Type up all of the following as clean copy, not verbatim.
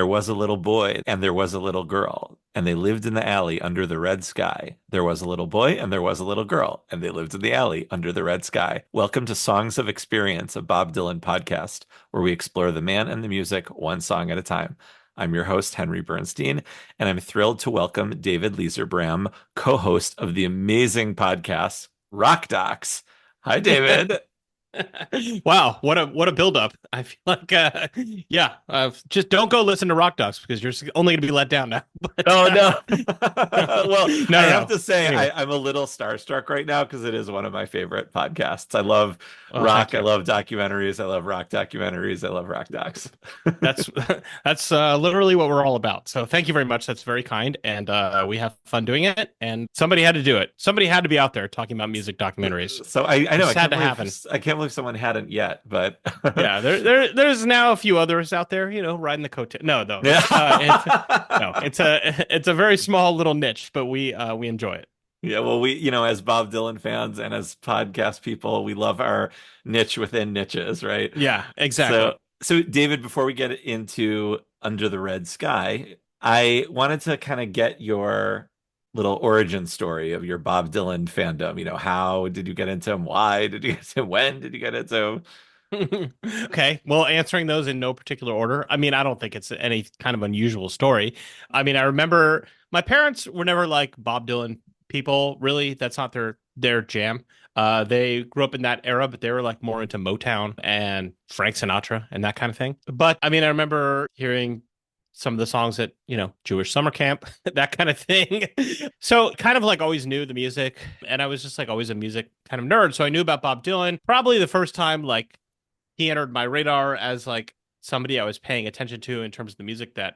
There was a little boy and there was a little girl, and they lived in the alley under the red sky. There was a little boy and there was a little girl, and they lived in the alley under the red sky. Welcome to Songs of Experience, a Bob Dylan podcast, where we explore the man and the music one song at a time. I'm your host, Henry Bernstein, and I'm thrilled to welcome David Lizerbram, co-host of the amazing podcast Rock Docs. Hi, David. Wow, what a buildup. I feel like just don't go listen to Rock Docs because you're only going to be let down now. But Oh no. Well, no, I no, have no. to say Anyway, I'm a little starstruck right now because it is one of my favorite podcasts. I love oh, rock. thank I you. love documentaries. I love rock documentaries. I love rock docs. That's that's literally what we're all about. So thank you very much. That's very kind, and we have fun doing it. And somebody had to do it. Somebody had to be out there talking about music documentaries. So I know Just had to happen. I can't believe someone hadn't yet, but Yeah, there's now a few others out there, riding the coattail. No, no, yeah. it's a very small little niche, but we enjoy it. Yeah, well, as Bob Dylan fans and as podcast people, we love our niche within niches, right? Yeah, So, exactly. so David, before we get into Under the Red Sky, I wanted to kind of get your little origin story of your Bob Dylan fandom. How did you get into him? Why did you get into him? When did you get into him? Okay. Well, answering those in no particular order. I mean, I don't think it's any kind of unusual story. I mean, I remember my parents were never like Bob Dylan people, really. That's not their jam. They grew up in that era, but they were like more into Motown and Frank Sinatra and that kind of thing. But I mean, I remember hearing some of the songs at, Jewish summer camp, that kind of thing. So kind of like always knew the music, and I was just like always a music kind of nerd. So I knew about Bob Dylan. Probably the first time like he entered my radar as like somebody I was paying attention to in terms of the music that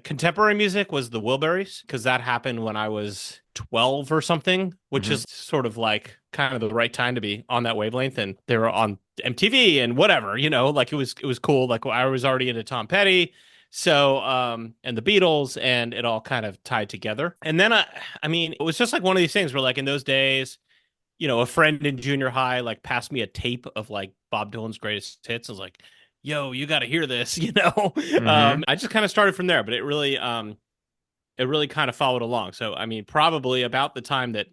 contemporary music was the Wilburys, because that happened when I was 12 or something, which Hmm. is sort of like kind of the right time to be on that wavelength. And they were on MTV and whatever, like it was cool. Like I was already into Tom Petty. So, and the Beatles, and it all kind of tied together. And then I mean, it was just like one of these things where like in those days, a friend in junior high like passed me a tape of like Bob Dylan's greatest hits. I was like, "Yo, you got to hear this," Hmm. I just kind of started from there, but it really kind of followed along. So, I mean, probably about the time that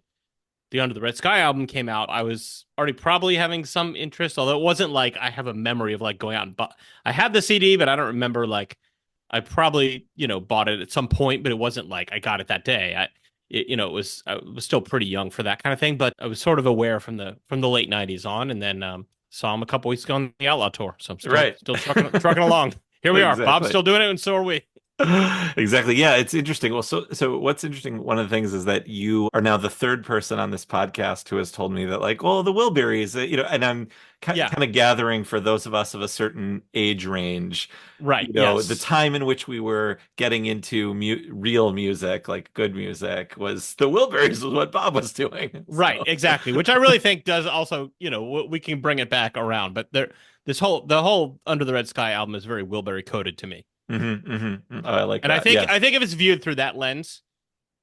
the Under the Red Sky album came out, I was already probably having some interest, although it wasn't like I have a memory of like going out and I had the CD, but I don't remember like I probably, bought it at some point, but it wasn't like I got it that day. I was still pretty young for that kind of thing, but I was sort of aware from the late '90s on, and then saw him a couple weeks ago on the Outlaw tour. So I'm still Right. still trucking along. Here we are. Bob's Exactly. still doing it, and so are we. Exactly. Yeah, it's interesting. Well, so what's interesting, one of the things is that you are now the third person on this podcast who has told me that, like, well, the Wilburys, and I'm Yeah. kind of gathering for those of us of a certain age range, Right. the Yes. time in which we were getting into real music, like good music, was the Wilburys was what Bob was doing. Right. So, Exactly. Which I really think does also, we can bring it back around. But the whole Under the Red Sky album is very Wilbury coded to me. Oh, I like And I that. think Yes. I think if it's viewed through that lens,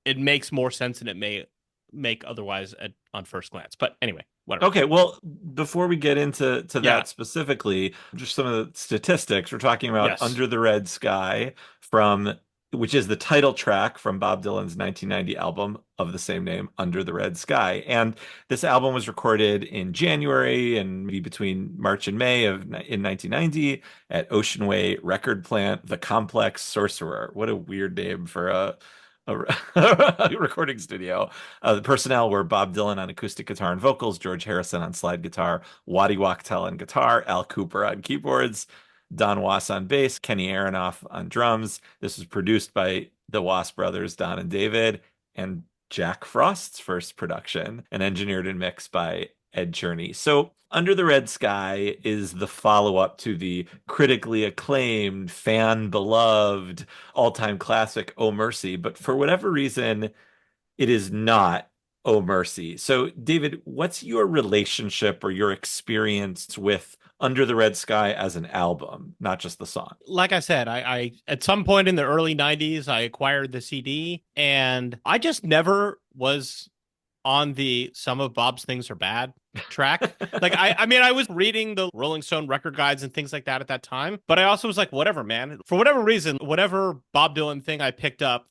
it makes more sense than it may make otherwise on first glance. But anyway, whatever. Okay, well, before we get into Yeah. that specifically, just some of the statistics. We're talking about Yes. Under the Red Sky from which is the title track from Bob Dylan's 1990 album of the same name, Under the Red Sky. And this album was recorded in January and maybe between March and May in 1990 at Ocean Way Record Plant, The Complex Sorcerer. What a weird name for a recording studio. The personnel were Bob Dylan on acoustic guitar and vocals, George Harrison on slide guitar, Waddy Wachtel on guitar, Al Cooper on keyboards, Don Was on bass, Kenny Aronoff on drums. This was produced by the Was brothers, Don and David, and Jack Frost's first production, and engineered and mixed by Ed Cherney. So, Under the Red Sky is the follow-up to the critically acclaimed, fan beloved, all-time classic Oh Mercy, but for whatever reason, it is not Oh Mercy. So, David, what's your relationship or your experience with Under the Red Sky as an album, not just the song? Like I said, I at some point in the early '90s, I acquired the CD, and I just never was. on the some of Bob's things are bad track. Like I mean I was reading the Rolling Stone record guides and things like that at that time, but I also was like, whatever, man. For whatever reason, whatever Bob Dylan thing I picked up,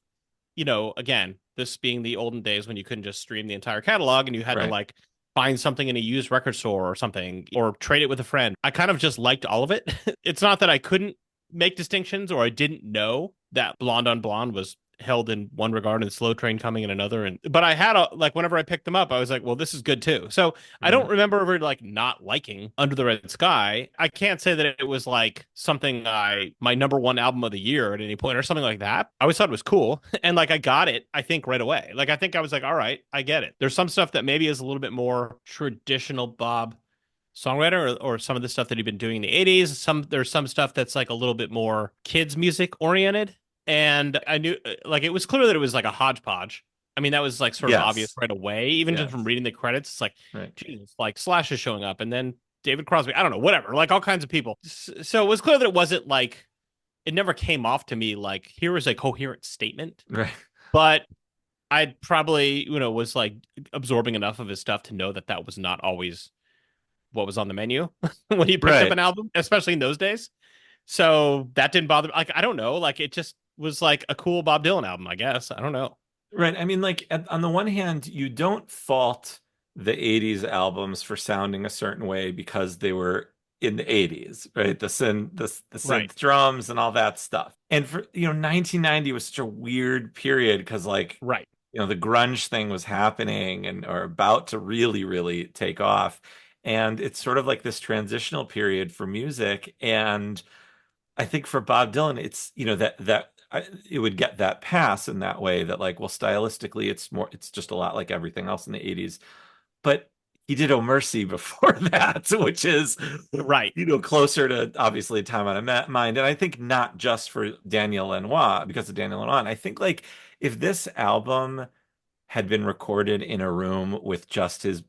again, this being the olden days when you couldn't just stream the entire catalog and you had to Right. like find something in a used record store or something or trade it with a friend. I kind of just liked all of it. It's not that I couldn't make distinctions or I didn't know that Blonde on Blonde was held in one regard and Slow Train Coming in another, and but I had a like whenever I picked them up I was like, well, this is good too. So I don't Mhm. remember ever like not liking Under the Red Sky. I can't say that it was like something I my number one album of the year at any point or something like that. I always thought it was cool and like I got it, I think, right away. Like I think I was like, all right, I get it. There's some stuff that maybe is a little bit more traditional Bob songwriter, or some of the stuff that he'd been doing in the 80s. There's some stuff that's like a little bit more kids music oriented. And I knew like it was clear that it was like a hodgepodge. I mean, that was like sort of obvious Yes. right away, even just from Yes. reading the credits. It's like, Right. Jesus, like Slash is showing up and then David Crosby, I don't know, whatever, like all kinds of people. So it was clear that it wasn't like, it never came off to me like here was a coherent statement. Right. But I probably, was like absorbing enough of his stuff to know that that was not always what was on the menu when you picked up Right. an album, especially in those days. So that didn't bother me. Like, I don't know. Like, it just was like a cool Bob Dylan album, I guess. I don't know. Right. I mean, like on the one hand, you don't fault the 80s albums for sounding a certain way because they were in the 80s, right? The Right. synth drums and all that stuff. And for, 1990 was such a weird period because like, Right. the grunge thing was happening and or about to really, really take off. And it's sort of like this transitional period for music. And I think for Bob Dylan, it's it would get that pass in that way that like, well, stylistically, it's just a lot like everything else in the 80s. But he did "Oh Mercy" before that, which is Right. closer to obviously "Time on a Mind." And I think not just for Daniel Lanois, because of Daniel Lanois. I think like if this album had been recorded in a room with just his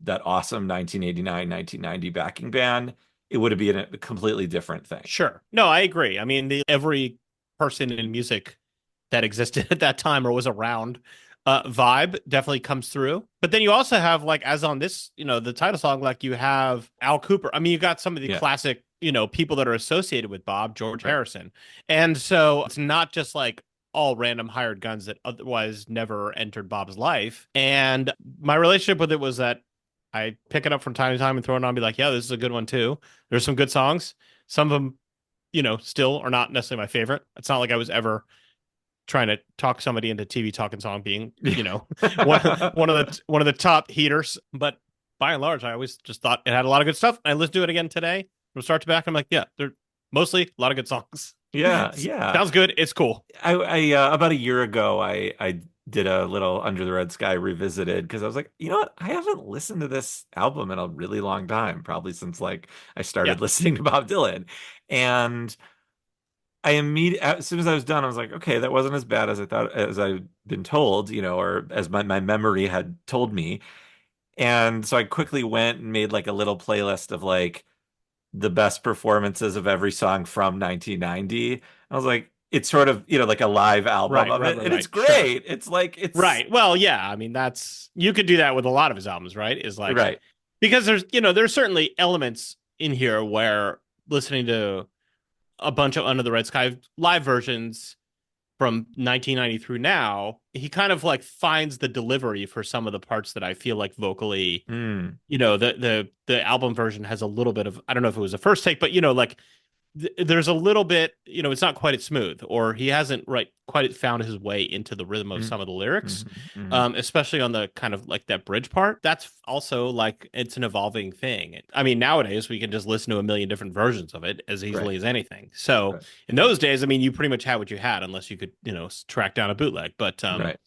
that awesome 1989, 1990 backing band, it would have been a completely different thing. Sure. No, I agree. I mean, every person in music that existed at that time or was around vibe definitely comes through. But then you also have like as on this, the title song, like you have Al Cooper. I mean, you got some of the Yeah, classic, people that are associated with Bob, George right. Harrison. And so it's not just like all random hired guns that otherwise never entered Bob's life. And my relationship with it was that I pick it up from time to time and throw it on and be like, yeah, this is a good one too. There's some good songs. Some of them, still are not necessarily my favorite. It's not like I was ever trying to talk somebody into TV talking song being, one one of the top heaters. But by and large, I always just thought it had a lot of good stuff. I listened to it again today from start to back. I'm like, yeah, they're mostly a lot of good songs. Yeah, yeah. Sounds good. It's cool. About a year ago, I did a little Under the Red Sky revisited because I was like, you know what? I haven't listened to this album in a really long time, probably since like I Yeah. started listening to Bob Dylan. And as soon as I was done, I was like, okay, that wasn't as bad as I thought, as I'd been told, or as my memory had told me. And so I quickly went and made like a little playlist of like the best performances of every song from 1990. I was like, it's sort of, like a live album Right, of right, it, right, and it's right. Sure. great. It's like it's Right. Well, yeah. I mean, that's you could do that with a lot of his albums, right? Is like right. because there's certainly elements in here where listening to a bunch of Under the Red Sky live versions from 1990 through now, he kind of like finds the delivery for some of the parts that I feel like vocally, Mm, the album version has a little bit of, I don't know if it was a first take, but like there's a little bit, it's not quite as smooth, or he hasn't right quite found his way into the rhythm of mm, some of the lyrics, mm. especially on the kind of like that bridge part. That's also like it's an evolving thing. I mean, nowadays we can just listen to a million different versions of it as Right, easily as anything. So right, in those days, I mean, you pretty much had what you had, unless you could, track down a bootleg. But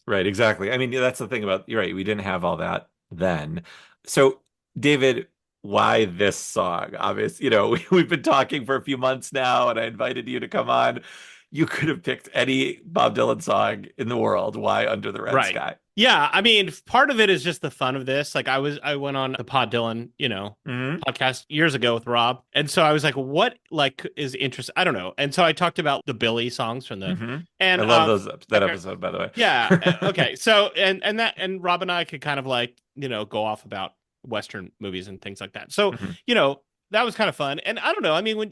right, exactly. I mean, that's the thing about, you're right. We didn't have all that then. So, David, why this song? Obviously, we've been talking for a few months now, and I invited you to come on. You could have picked any Bob Dylan song in the world. Why Under the Red right. Sky? Yeah, I mean, part of it is just the fun of this. Like I went on the Pod Dylan, Hmm. podcast years ago with Rob. And so I was like, what like is interesting? I don't know. And so I talked about the Billy songs from the Hmm. I and love my that parents, episode, by the yeah, way. okay. So and Rob and I could kind of like, go off about Western movies and things like that. So, Hmm. you know, that was kind of fun. And I don't know, I mean, when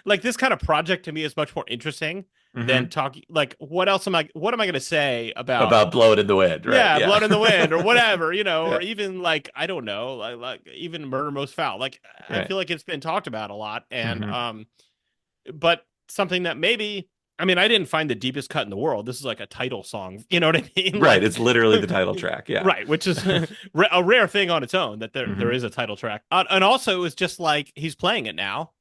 like this kind of project to me is much more interesting than Hmm. talking like what am I going to say about About blowing in the wind, right? yeah, Yeah. Blood in the Wind or whatever, or Yeah. even like I don't know, like even Murder Most Foul. Like I Right. feel like it's been talked about a lot, and Hmm. but something that maybe I mean I didn't find the deepest cut in the world. This is like a title song, you know what I mean? Right. Like It's literally the title track. Yeah. right, which is a rare thing on its own that there Hmm. is a title track, and also it was just like he's playing it now.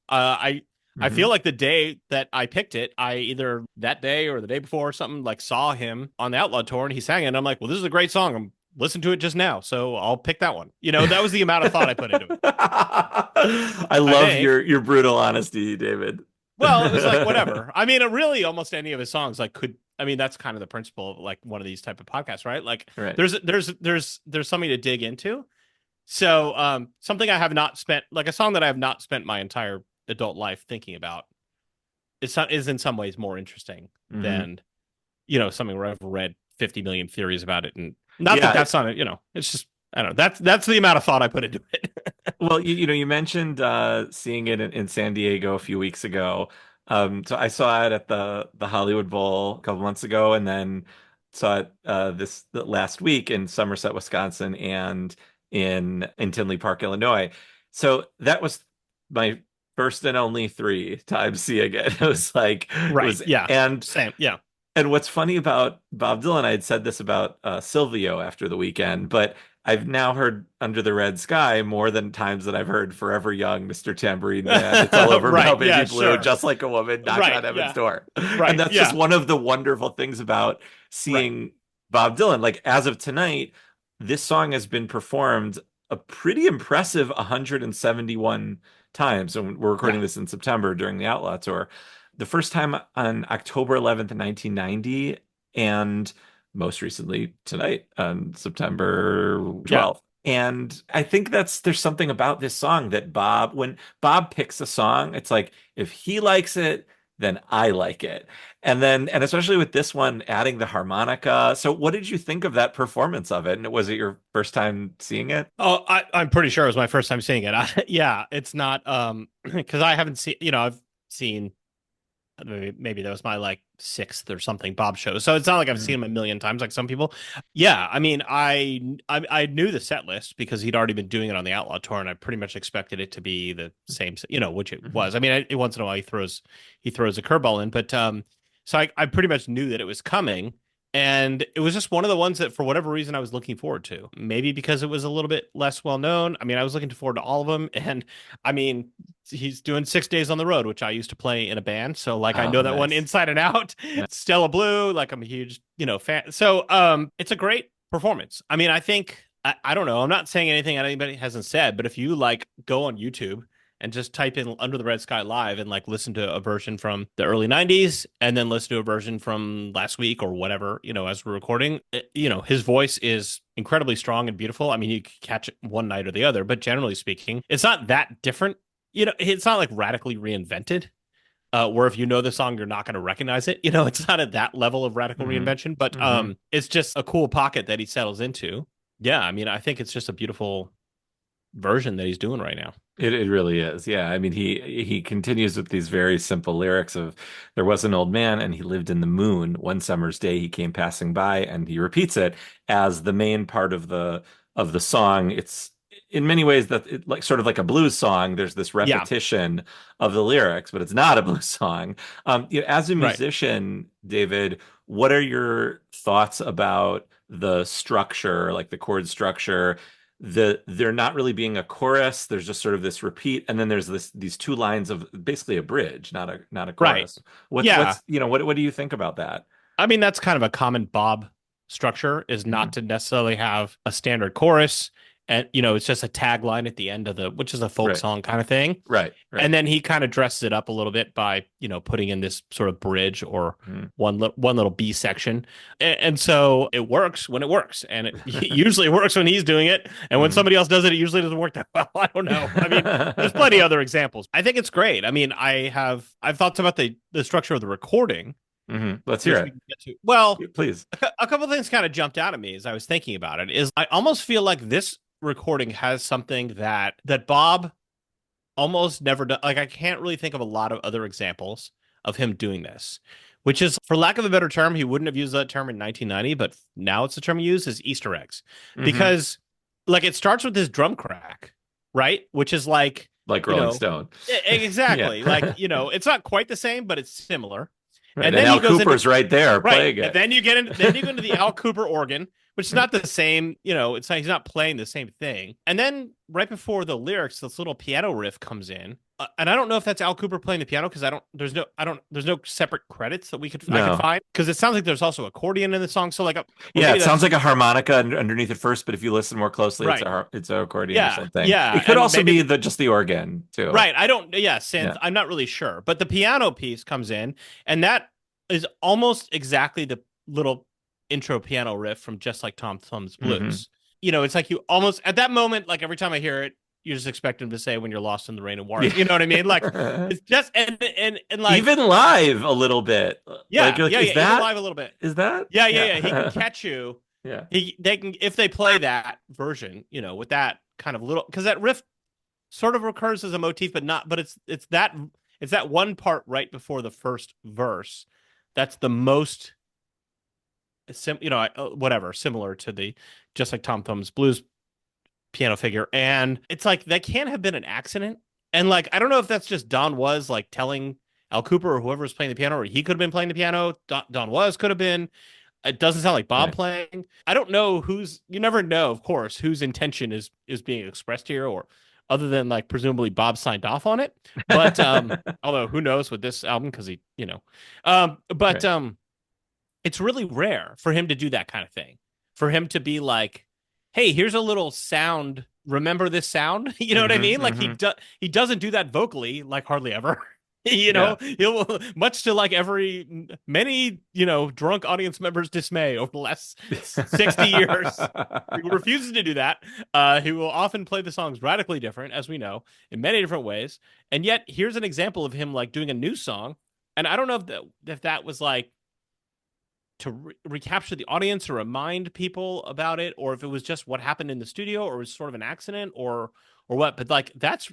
I feel Hmm. like the day that I picked it, I either that day or the day before or something like saw him on the Outlaw tour and he sang it. And I'm like, well, this is a great song. I'm listening to it just now, so I'll pick that one. That was the amount of thought I put into it. I I love think. your brutal honesty, David. Well, it was like whatever. I mean, really, almost any of his songs like could. I mean, that's kind of the principle of like one of these type of podcasts, right? Like, Right. there's something to dig into. So, something I have not spent like a song that I have not spent my entire adult life thinking about is in some ways more interesting Hmm. than something where I've read 50 million theories about it, and not that Yeah. that's not it's just I don't know. That's the amount of thought I put into it. Well, you mentioned seeing it in San Diego a few weeks ago. So I saw it at the Hollywood Bowl a couple months ago, and then saw it this last week in Somerset, Wisconsin, and in Tinley Park, Illinois. So that was my first and only three times seeing it. It was like it Right? was, Yeah. and Same. Yeah. what's funny about Bob Dylan, I had said this about Silvio after the weekend, but I've now heard Under the Red Sky more than times that I've heard Forever Young, Mr. Tambourine Man, It's All Over Now, Right. Baby Yeah. Blue, Sure. Just Like a Woman, Knocking Right. on Heaven's Yeah. Door. And Right. that's just Yeah. one of the wonderful things about Right. seeing Bob Dylan. Like, as of tonight, this song has been performed a pretty impressive 171 times. And we're Yeah. recording this in September during the Outlaw Tour. The first time on October 11th, 1990, and most recently tonight on September Yeah. 12th. And I think there's something about this song that when Bob picks a song, it's like if he likes it, then I like it. And especially with this one adding the harmonica. So what did you think of that performance of it? And was it your first time seeing it? Oh, I'm pretty sure it was my first time seeing it. Yeah, it's not because I haven't seen. I've seen maybe that was my like sixth or something Bob show. So it's not like I've seen Mhm. him a million times like some people. Yeah, I mean, I knew the set list because he'd already been doing it on the Outlaw tour, and I pretty much expected it to be the same, which it Mhm. was. I mean, once in a while he throws a curveball in, but so I pretty much knew that it was coming. And it was just one of the ones that, for whatever reason, I was looking forward to. Maybe because it was a little bit less well known. I mean, I was looking forward to all of them. And I mean, he's doing 6 days on the road, which I used to play in a band. So like I know Oh, that one nice. inside and out. Yeah. Stella Blue, like I'm a huge, fan. So it's a great performance. I mean, I think I don't know. I'm not saying anything that anybody hasn't said, but if you like go on YouTube and just type in Under the Red Sky Live and like listen to a version from the early 90s and then listen to a version from last week or whatever, as we're recording, his voice is incredibly strong and beautiful. I mean, you could catch it one night or the other, but generally speaking, it's not that different. It's not like radically reinvented. Where if you know the song, you're not going to recognize it. It's not at that level of radical Hmm. reinvention, but Hmm. it's just a cool pocket that he settles into. Yeah, I mean, I think it's just a beautiful version that he's doing right now. It really is. Yeah. I mean, he continues with these very simple lyrics of there was an old man and he lived in the moon. One summer's day he came passing by, and he repeats it as the main part of the song. It's in many ways that like sort of like a blues song. There's this Yeah, repetition of the lyrics, but it's not a blues song. As a right. musician, David, what are your thoughts about the structure, like the chord structure? They're not really being a chorus. There's just sort of this repeat, and then there's these two lines of basically a bridge, not a Right. chorus. Yeah. What do you think about that? I mean, that's kind of a common Bob structure is not Hmm. to necessarily have a standard chorus and it's just a tagline at the end of which is a folk Right. song kind of thing. Right. And Right. then he kind of dresses it up a little bit by, putting in this sort of bridge or Mhm. one little B section. And so it works when it works. And it usually works when he's doing it. And when Mhm. somebody else does it, it usually doesn't work that well. I don't know. I mean, there's plenty of other examples. I think it's great. I mean, I've thoughts about the structure of the recording, Let's hear which we it. can get to. Well, Please. a couple of things kind of jumped out at me as I was thinking about it. Is I almost feel like this recording has something that Bob almost never done. Like I can't really think of a lot of other examples of him doing this, which is, for lack of a better term, he wouldn't have used that term in 1990, but now it's the term he used, is Easter eggs. Hmm. Because like it starts with this drum crack, right? Which is like, Like you Rolling know, Stone. Yeah. exactly. Like, it's not quite the same, but it's similar. Right. And And then he Al goes into Cooper's right there right. playing And it. then you go into the Al Cooper organ, which is not the same, it's not, he's not playing the same thing. And then right before the lyrics, this little piano riff comes in. And I don't know if that's Al Cooper playing the piano because there's no separate credits that I could No. find because it sounds like there's also accordion in the song. So like, or Yeah, maybe it sounds that's like a harmonica underneath it first, but if you listen more closely, right. it's a accordion or Yeah. something. Yeah. It could And also maybe, be just the organ too. right. I don't, yeah, synth. Yeah. I'm not really sure. But the piano piece comes in and that is almost exactly the little intro piano riff from Just Like Tom Thumb's Hmm. Blues. It's like you almost at that moment, like every time I hear it, you just expect him to say "When you're lost in the rain and water." You know what I mean? Like Yeah. it's just and like Even live a little bit. yeah, Like, yeah, is yeah. Even that live a little bit. is that? Yeah, yeah, yeah. He can Yeah. catch you. Yeah. They can if they play that version, with that kind of little because that riff sort of recurs as a motif, but not. But it's that one part right before the first verse that's the most whatever, similar to the Just Like Tom Thumb's Blues piano figure. And it's like that can't have been an accident. And like, I don't know if that's just Don Was like telling Al Cooper or whoever was playing the piano, or he could have been playing the piano. Don Was could have been. It doesn't sound like Bob Right. playing. I don't know you never know, of course, whose intention is being expressed here, or other than like presumably Bob signed off on it. But although who knows with this album because but Right. it's really rare for him to do that kind of thing. For him to be like, "Hey, here's a little sound. Remember this sound?" You know what I Hmm. mean? Like Hmm. he doesn't do that vocally, like hardly ever. Yeah. He'll much to like many drunk audience members' dismay over the last 60 years. He refuses to do that. He will often play the songs radically different, as we know, in many different ways. And yet, here's an example of him like doing a new song. And I don't know if that was like to recapture the audience or remind people about it, or if it was just what happened in the studio, or was sort of an accident, or what. But like that's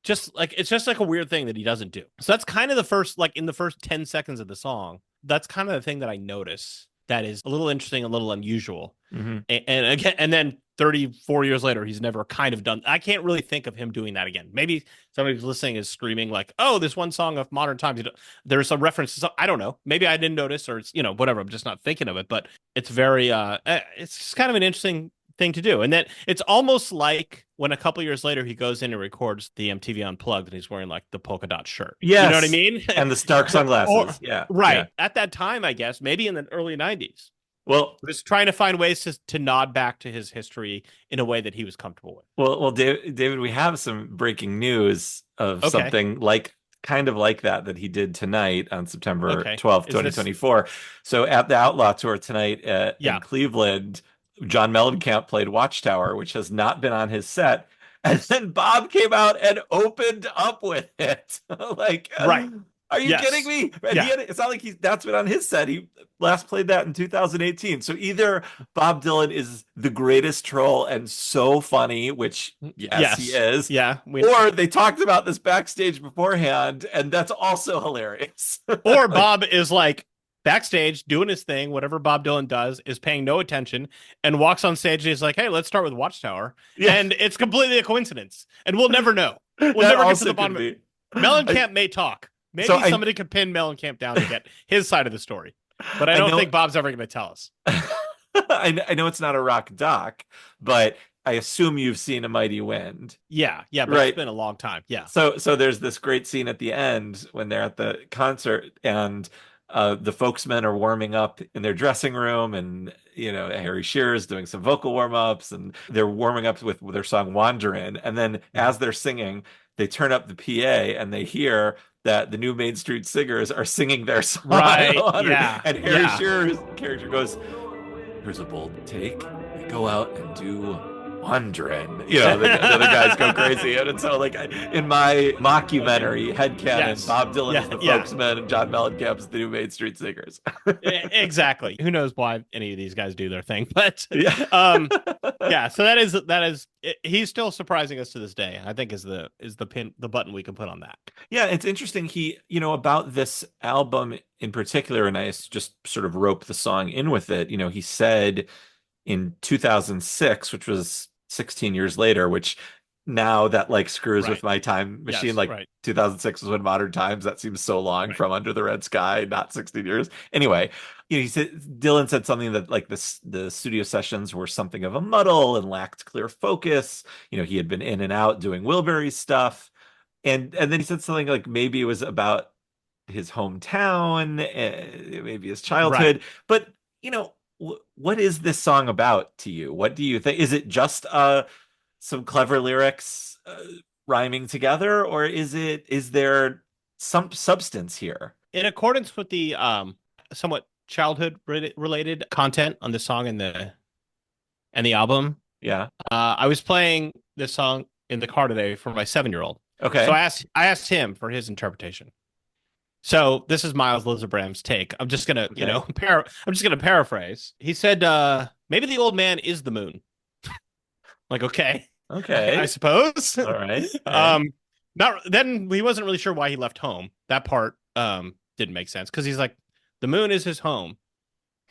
just like it's just like a weird thing that he doesn't do. So that's kind of the first, like in the first 10 seconds of the song, that's kind of the thing that I notice that is a little interesting, a little unusual. Hmm. And again, and then 34 years later, he's never kind of done. I can't really think of him doing that again. Maybe somebody who's listening is screaming like, "Oh, this one song of modern times." There's a reference to I don't know. Maybe I didn't notice, or it's whatever. I'm just not thinking of it. But it's very it's just kind of an interesting thing to do. And then it's almost like when a couple years later he goes in and records the MTV Unplugged and he's wearing like the polka dot shirt. You know what I Yes. mean? And the Stark Or sunglasses. Yeah. right Yeah. at that time, I guess maybe in the early 90s. Well, Was trying to find ways to nod back to his history in a way that he was comfortable with. David, we have some breaking news of Okay. something like kind of like that he did tonight on September Okay. 12th, Is this 2024. So at the Outlaw Tour tonight in yeah. Cleveland, John Mellencamp played Watchtower, which has not been on his set. And then Bob came out and opened up with it. Like, Right. are you kidding Yes. me? And Yeah. it's not like that's been on his set. He last played that in 2018. So either Bob Dylan is the greatest troll and so funny, which yes, he Yes. is, Yeah. or they talked about this backstage beforehand, and that's also hilarious. Or Like, Bob is like backstage doing his thing, whatever Bob Dylan does, is paying no attention and walks on stage and he's like, "Hey, let's start with Watchtower." yeah, And it's completely a coincidence. And we'll never know. We'll that never get to also the could bottom of it. be. I, Mellencamp may talk. so Maybe somebody could pin Mellencamp down to get his side of the story. But I I don't know think Bob's ever going to tell us. I know it's not a rock doc, but I assume you've seen A Mighty Wind, Yeah, yeah, but it's right? been a long time. Yeah. So there's this great scene at the end when they're at the concert and The folksmen are warming up in their dressing room, and Harry Shearer's doing some vocal warm-ups, and they're warming up with their song "Wanderin'." And then as they're singing, they turn up the PA and they hear that the new Main Street Singers are singing their song. Right. "Wanderin'." Yeah. And Harry Yeah. Shearer's character goes, "Here's a bold take. We go out and do wandering." The other guys go crazy. And so, like, in my mockumentary headcanon, Yes. Bob Dylan is Yeah. the Yeah. folksman and John Mellencamp's the new Main Street Singers. Exactly. Who knows why any of these guys do their thing, but Yeah. um yeah, so that is he's still surprising us to this day. I think is the button we can put on that. Yeah, it's interesting. About this album in particular, and I just sort of rope the song in with it. He said in 2006, which was 16 years later, which now that like screws with Right. my time machine. Yes, Like right. 2006 was when modern times. That seems so long Right. from Under the Red Sky, not 16 years. Anyway, he said Dylan said something that like the studio sessions were something of a muddle and lacked clear focus. He had been in and out doing Wilbury stuff. And then he said something like maybe it was about his hometown, maybe his Right. childhood. But what is this song about to you? What do you think? Is it just some clever lyrics rhyming together, or is there some substance here? In accordance with the somewhat childhood related content on the song and the album, Yeah. I was playing this song in the car today for my 7-year-old. So Okay. I asked him for his interpretation. So this is Miles Lizerbram's take. I'm just gonna, Okay. I'm just gonna paraphrase. He said, maybe the old man is the moon. Like, okay, I Okay. suppose. All right. All right. Not then he wasn't really sure why he left home. That part didn't make sense because he's like, the moon is his home.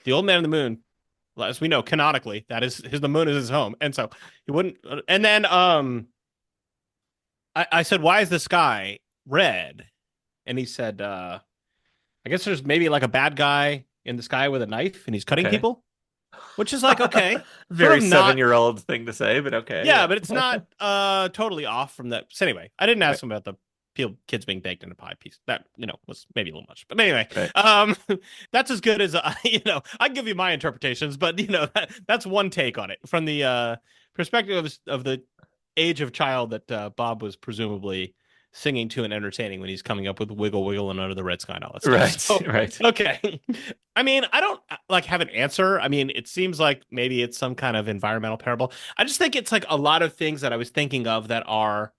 The old man in the moon, well, as we know, canonically, the moon is his home. And so he wouldn't and then I said, why is the sky red? And he said, I guess there's maybe like a bad guy in the sky with a knife and he's cutting Okay. people, which is like, okay, sort Very of not, 7-year-old thing to say, but okay. yeah, Yeah. but it's not totally off from that. So anyway, I didn't Right. ask him about the kids being baked in a pie piece. That, was maybe a little much. But anyway, Right. that's as good as, I can give you my interpretations, but, that's one take on it from the perspective of the age of child that Bob was presumably singing to and entertaining when he's coming up with Wiggle Wiggle and Under the Red Sky and all that stuff. Right. So, Right. okay. I mean, I don't like have an answer. I mean, it seems like maybe it's some kind of environmental parable. I just think it's like a lot of things that I was thinking of that are.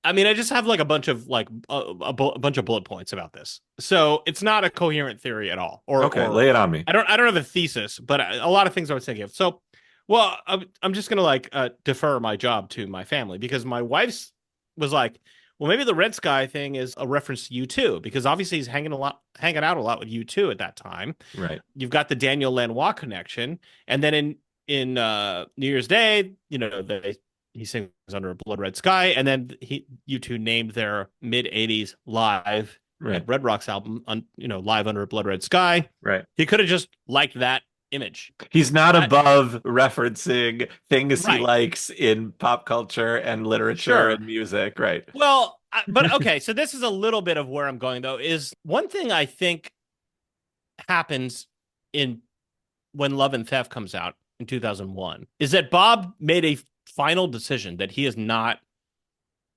I mean, I just have like a bunch of like a bunch of bullet points about this. So it's not a coherent theory at all. Okay. Or Lay it on me. I don't have a thesis, but a lot of things I was thinking of. So, well, I'm just gonna like defer my job to my family because my wife's was like, well, maybe the Red Sky thing is a reference to U2 because obviously he's hanging out a lot with U2 at that time. Right. You've got the Daniel Lanois connection, and then in New Year's Day, he sings Under a Blood Red Sky, and then U2 named their mid '80s live Right. at Red Rocks album on Live Under a Blood Red Sky. Right. He could have just liked that image. He's not above referencing things he Right. likes in pop culture and literature Sure. and music. Right. Well, but okay, so this is a little bit of where I'm going though, is one thing I think happens in when Love and Theft comes out in 2001 is that Bob made a final decision that he is not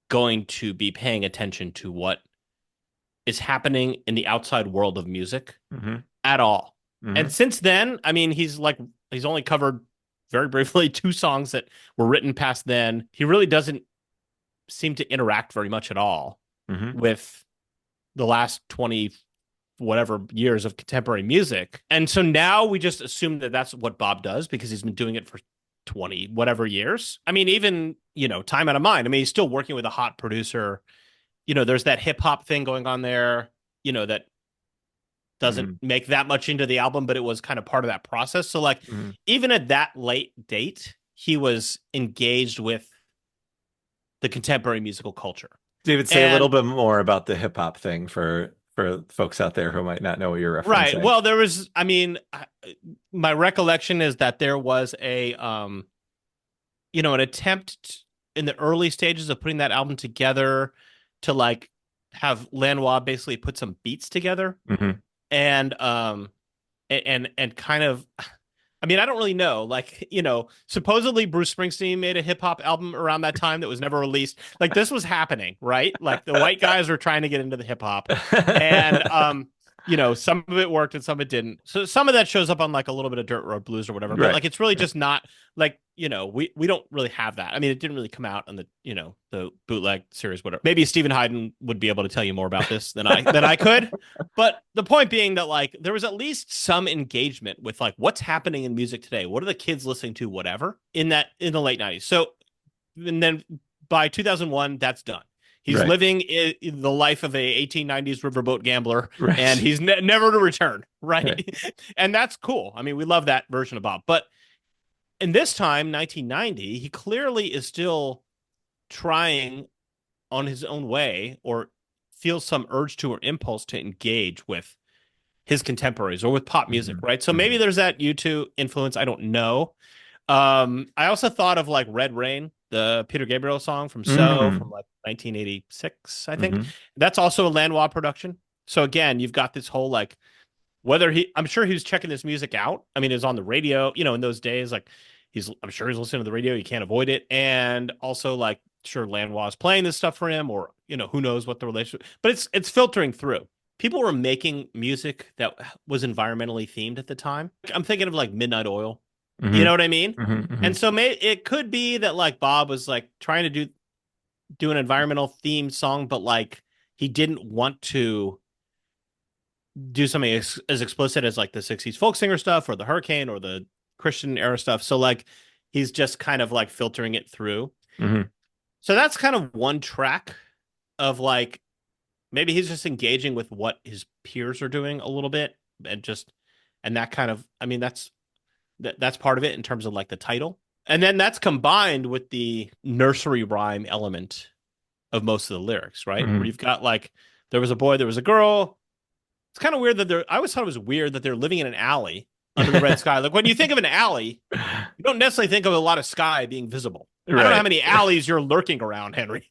going to be paying attention to what is happening in the outside world of music Hmm. at all. Hmm. And since then, I mean, he's only covered very briefly 2 songs that were written past then. He really doesn't seem to interact very much at all Hmm. with the last 20 whatever years of contemporary music. And so now we just assume that that's what Bob does because he's been doing it for 20 whatever years. I mean, even, time out of mind. I mean, he's still working with a hot producer. There's that hip hop thing going on there, that doesn't make that much into the album, but it was kind of part of that process. So like, Hmm. even at that late date, he was engaged with the contemporary musical culture. David, say a And little bit more about the hip hop thing for folks out there who might not know what you're right. referencing. Well, there was, I mean, my recollection is that there was an attempt in the early stages of putting that album together to like have Lanois basically put some beats together. Hmm. and and kind of, I mean, I don't really know. Like, supposedly Bruce Springsteen made a hip hop album around that time that was never released. Like, this was happening, right? Like, the white guys were trying to get into the hip hop, and some of it worked and some of it didn't. So some of that shows up on like a little bit of Dirt Road Blues or whatever. But Right. like, it's really Right. just not like, we don't really have that. I mean, it didn't really come out on the the bootleg series, whatever. Maybe Stephen Hyden would be able to tell you more about this than I could. But the point being that like there was at least some engagement with like what's happening in music today. What are the kids listening to? Whatever in the late 90s. So and then by 2001, that's done. He's Right. living in the life of a 1890s riverboat gambler, and Right. he's never to return. Right. Right, and that's cool. I mean, we love that version of Bob. But in this time, 1990, he clearly is still trying on his own way, or feels some urge to or impulse to engage with his contemporaries or with pop music, Hmm. right? So maybe Hmm. there's that U2 influence. I don't know. I also thought of like Red Rain, the Peter Gabriel song from So from Hmm. like 1986, I think. Hmm. That's also a Lanois production. So again, you've got this whole like I'm sure he was checking this music out. I mean, it was on the radio, in those days, like I'm sure he's listening to the radio. You can't avoid it. And also like, sure, Lanois is playing this stuff for him, or, who knows what the relationship, but it's filtering through. People were making music that was environmentally themed at the time. I'm thinking of like Midnight Oil. You Hmm. know what I mean? Hmm. Hmm. And so it could be that like Bob was like trying to do an environmental themed song, but like he didn't want to do something as explicit as like the 60s folk singer stuff or the Hurricane or the Christian era stuff. So like he's just kind of like filtering it through. Hmm. So that's kind of one track of like maybe he's just engaging with what his peers are doing a little bit, and that kind of, I mean, that's part of it in terms of like the title. And then that's combined with the nursery rhyme element of most of the lyrics, right? Where Hmm. you've got like there was a boy, there was a girl. It's kind of weird that I always thought it was weird that they're living in an alley under the red sky. Like when you think of an alley, you don't necessarily think of a lot of sky being visible. I don't know how Right. many alleys you're lurking around, Henry.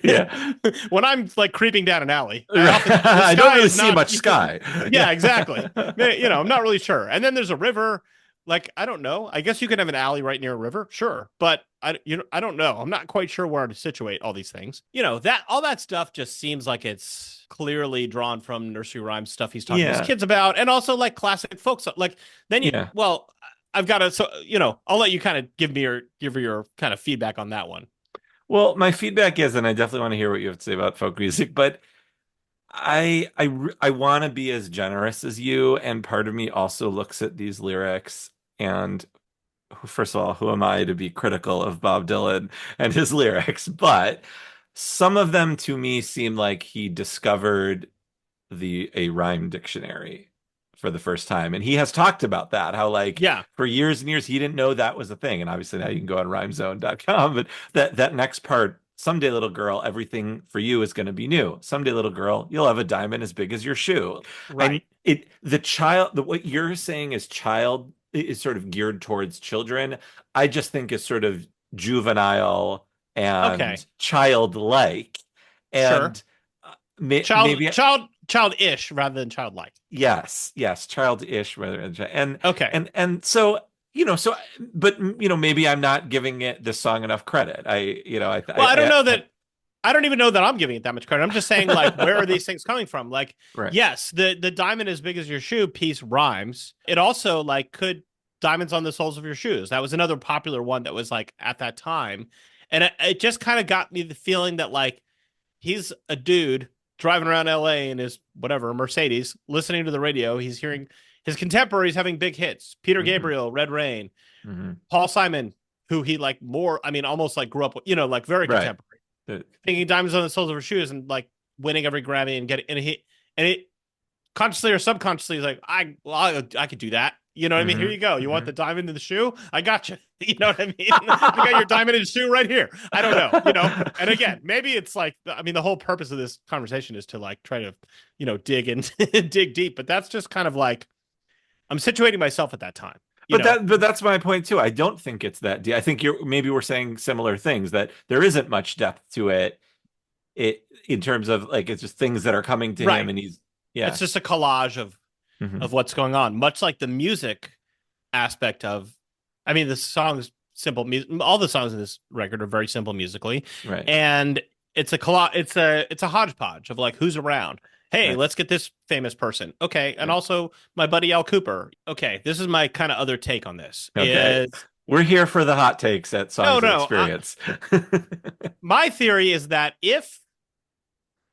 Yeah. When I'm like creeping down an alley, the I don't sky really is see not. much sky. Yeah, Yeah. exactly. I'm not really sure. And then there's a river. Like I don't know. I guess you could have an alley right near a river, sure. But I don't know. I'm not quite sure where to situate all these things. That all that stuff just seems like it's clearly drawn from nursery rhyme stuff he's talking to his Yeah. kids about, and also like classic folk stuff. Like then Yeah. I've got to, so I'll let you kind of give your kind of feedback on that one. Well, my feedback is, and I definitely want to hear what you have to say about folk music, but I want to be as generous as you, and part of me also looks at these lyrics and first of all, who am I to be critical of Bob Dylan and his lyrics? But some of them to me seem like he discovered the a rhyme dictionary for the first time. And he has talked about that, how like Yeah, for years and years he didn't know that was a thing. And obviously now you can go on rhymezone.com, but that next part, someday little girl, everything for you is going to be new. Someday little girl, you'll have a diamond as big as your shoe. right. What you're saying is child is sort of geared towards children. I just think is sort of juvenile Okay, and childlike. sure. And maybe Childish rather than childlike. yes, yes, childish rather than Okay. and so but maybe I'm not giving it this song enough credit. Well, I don't know I that. I don't even know that I'm giving it that much credit. I'm just saying, like, where are these things coming from? Like, right. yes, the diamond as big as your shoe piece rhymes. It also like could diamonds on the soles of your shoes. That was another popular one that was like at that time, and it just kind of got me the feeling that like he's a dude driving around LA in his whatever Mercedes, listening to the radio. He's hearing his contemporaries having big hits: Peter Hmm. Gabriel, Red Rain, Hmm. Paul Simon, who he like more. I mean, almost like grew up with, like very Right. contemporary, thinking diamonds on the soles of her shoes and like winning every Grammy and getting and it consciously or subconsciously is like I could do that. You know what I mean? Here Hmm. you go. You want Hmm. the diamond in the shoe? I got you. You know what I mean? I got your diamond in the shoe right here. I don't know. And again, maybe it's like I mean, the whole purpose of this conversation is to like try to dig and dig deep. But that's just kind of like I'm situating myself at that time. You know? But that's my point too. I don't think it's that deep. I think maybe we're saying similar things, that there isn't much depth to it. It in terms of like it's just things that are coming to him, Right. and he's yeah. It's just a collage of Hmm. of what's going on, much like the music aspect of, I mean, the songs simple music. All the songs in this record are very simple musically, Right. and it's a hodgepodge of like who's around. Hey, Right. let's get this famous person. Okay, and Right. also my buddy Al Cooper. Okay, this is my kind of other take on this. Okay. Is We're here for the hot takes at no, Songs of no. Experience. My theory is that if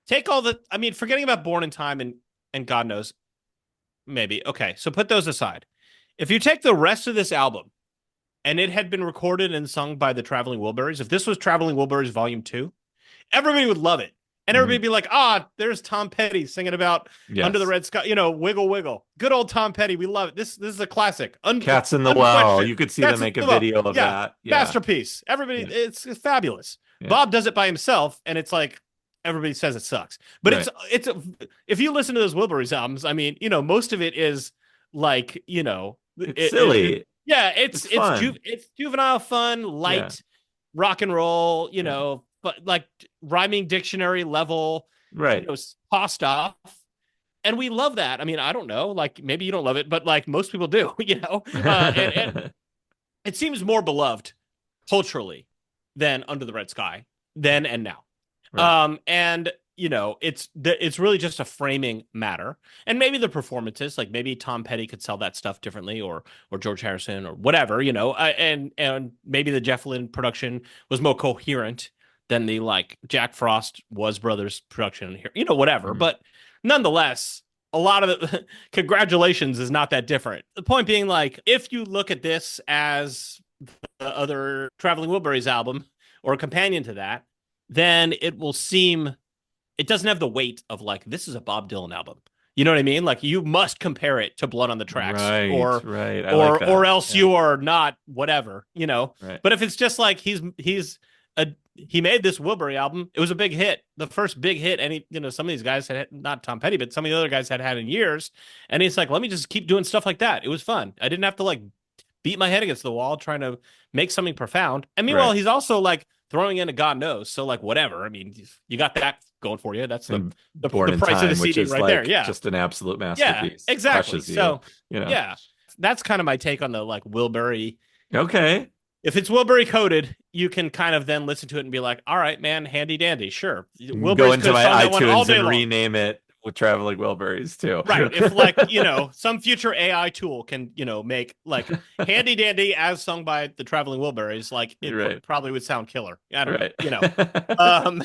take all the, I mean, forgetting about Born in Time and God knows, maybe. Okay, so put those aside. If you take the rest of this album and it had been recorded and sung by the Traveling Wilburys, if this was Traveling Wilburys Volume 2, everybody would love it. And everybody Mhm. would be like, ah, there's Tom Petty singing about Under the Yes. Red Sky, wiggle, wiggle. Good old Tom Petty. We love it. This is a classic. Cats in the Well. You Unquestioned. could see them That's make a well. video of Yeah. that. Yeah. Masterpiece. Everybody, Yeah. it's fabulous. Yeah. Bob does it by himself, and it's like everybody says it sucks. But Right. it's if you listen to those Wilburys albums, I mean, most of it is like, It's silly. yeah, It's fun. it's juvenile fun, Yeah. light rock and roll, Yeah. but like rhyming dictionary level, Right. tossed off. And we love that. I mean, I don't know, like maybe you don't love it, but like most people do, and it seems more beloved culturally than Under the Red Sky then and now. Right. And it's really just a framing matter, and maybe the performances, like maybe Tom Petty could sell that stuff differently, or George Harrison, or whatever, and maybe the Jeff Lynne production was more coherent than the like Jack Frost was Brothers production here, whatever. Mhm. But nonetheless, a lot of it, congratulations is not that different. The point being, like, if you look at this as the other Traveling Wilburys album or a companion to that, then it doesn't have the weight of like, this is a Bob Dylan album. You know what I mean? Like you must compare it to Blood on the Tracks, Right. or Right. I like or that. else Yeah. you are not whatever. Right. But if it's just like he made this Wilbury album, it was a big hit, the first big hit any some of these guys had, not Tom Petty, but some of the other guys had in years, and he's like, let me just keep doing stuff like that. It was fun. I didn't have to like beat my head against the wall trying to make something profound. And meanwhile, Right. he's also like throwing in a God knows. So like whatever. I mean, you got that going for you. That's the And the, Born the in price of the Time, which CD is right there. like Yeah. just an absolute Yeah, masterpiece. exactly. Crushes you, So you know. yeah. That's kind of my take on the like Wilbury. Okay. If it's Wilbury coded, you can kind of then listen to it and be like, all right, man, handy dandy. Sure. Go Wilburys could into have sung my that one all iTunes day and long. rename it with Traveling Wilburys too. Right. If like, some future AI tool can, make like handy dandy as sung by the Traveling Wilburys, like it Right. probably would sound killer. I don't Right. know, Um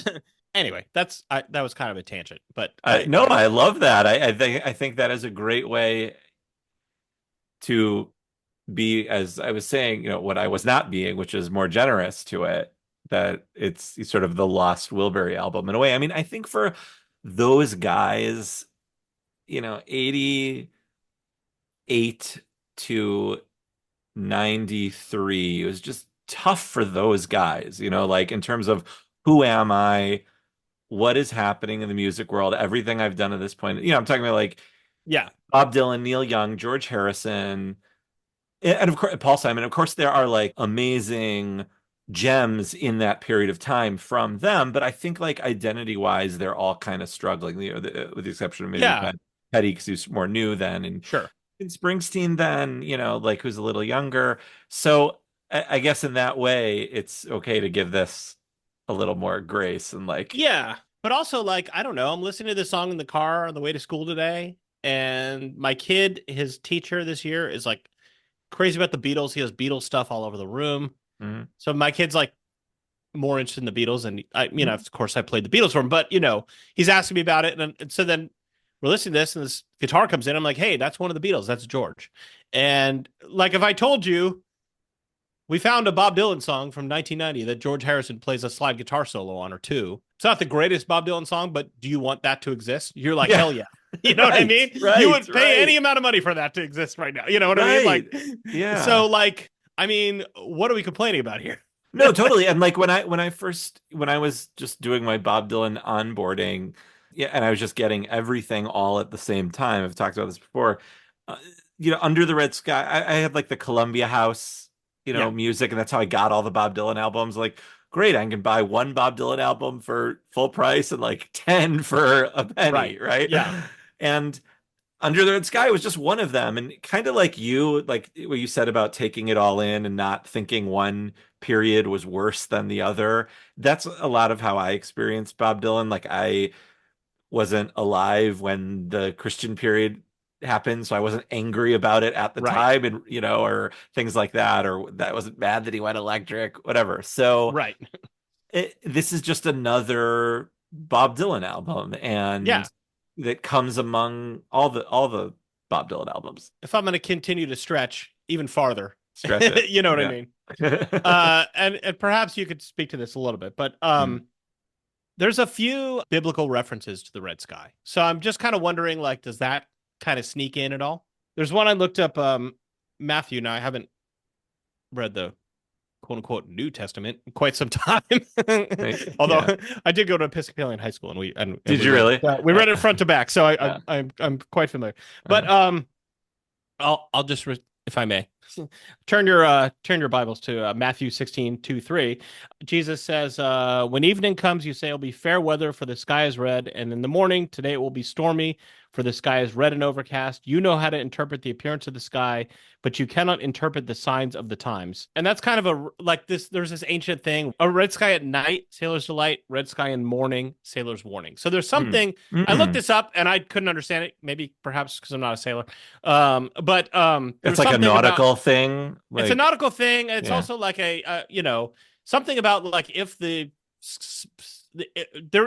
anyway, that was kind of a tangent, but No, I love that. I think that is a great way to be, as I was saying, what I was not being, which is more generous to it, that it's sort of the Lost Wilbury album in a way. I mean, I think for those guys, 88 to 93, it was just tough for those guys, like in terms of who am I, what is happening in the music world, everything I've done at this point. I'm talking about like yeah. Bob Dylan, Neil Young, George Harrison, and of course Paul Simon. Of course, there are like amazing gems in that period of time from them, but I think like identity wise, they're all kind of struggling. With the exception of maybe Yeah, Petty, because he's more new then, and sure. Springsteen then, like who's a little younger. So I guess in that way, it's okay to give this a little more grace and like, Yeah. But also, like, I don't know, I'm listening to this song in the car on the way to school today, and my kid, his teacher this year, is like crazy about the Beatles. He has Beatles stuff all over the room. mhm, So my kid's like more interested in the Beatles, and of course, I played the Beatles for him. But he's asking me about it, and so then we're listening to this, and this guitar comes in. I'm like, hey, that's one of the Beatles. That's George. And like, if I told you we found a Bob Dylan song from 1990 that George Harrison plays a slide guitar solo on, or two. It's not the greatest Bob Dylan song, but do you want that to exist? You're like, yeah, hell yeah. You know what I right, mean? right, You would pay right, any amount of money for that to exist right now. You know what I mean? right, Like, yeah. so like, I mean, what are we complaining about here? No, totally. And like when I was just doing my Bob Dylan onboarding, yeah, and I was just getting everything all at the same time. I've talked about this before. Uh, Under the Red Sky, I had like the Columbia House, Yeah. music, and that's how I got all the Bob Dylan albums. Like, great, I can buy one Bob Dylan album for full price and like 10 for a penny, Right. right? Yeah. And Under the Red Sky was just one of them, and kind of like you, like what you said about taking it all in and not thinking one period was worse than the other. That's a lot of how I experienced Bob Dylan. Like I wasn't alive when the Christian period happened, so I wasn't angry about it at the Right. time, and or things like that, or that wasn't bad that he went electric, whatever. So Right. this is just another Bob Dylan album, Yeah. and that comes among all the Bob Dylan albums. If I'm going to continue to stretch even farther, Stretch it. you know what I Yeah. mean? And perhaps you could speak to this a little bit, but Mm. there's a few biblical references to the red sky. So I'm just kind of wondering, like, does that kind of sneak in at all? There's one I looked up, Matthew. Now I haven't read the quote unquote New Testament in quite some time. Right. Although Yeah. I did go to Episcopalian high school and Did we you read really? we read it front to back, so Yeah. I'm quite familiar. But Uh-huh. I'll just if I may turn your Bibles to Matthew 16:2-3. Jesus says, when evening comes, you say it'll be fair weather, for the sky is red, and in the morning today it will be stormy, for the sky is red and overcast. You know how to interpret the appearance of the sky, but you cannot interpret the signs of the times. And that's kind of like this. There's this ancient thing: a red sky at night, sailor's delight; red sky in morning, sailor's warning. So there's Mm. something. I looked Mm. this up and I couldn't understand it. Maybe perhaps because I'm not a sailor. But It's there's like a something about nautical thing. it's a Like, nautical thing. It's yeah. also like something about like if there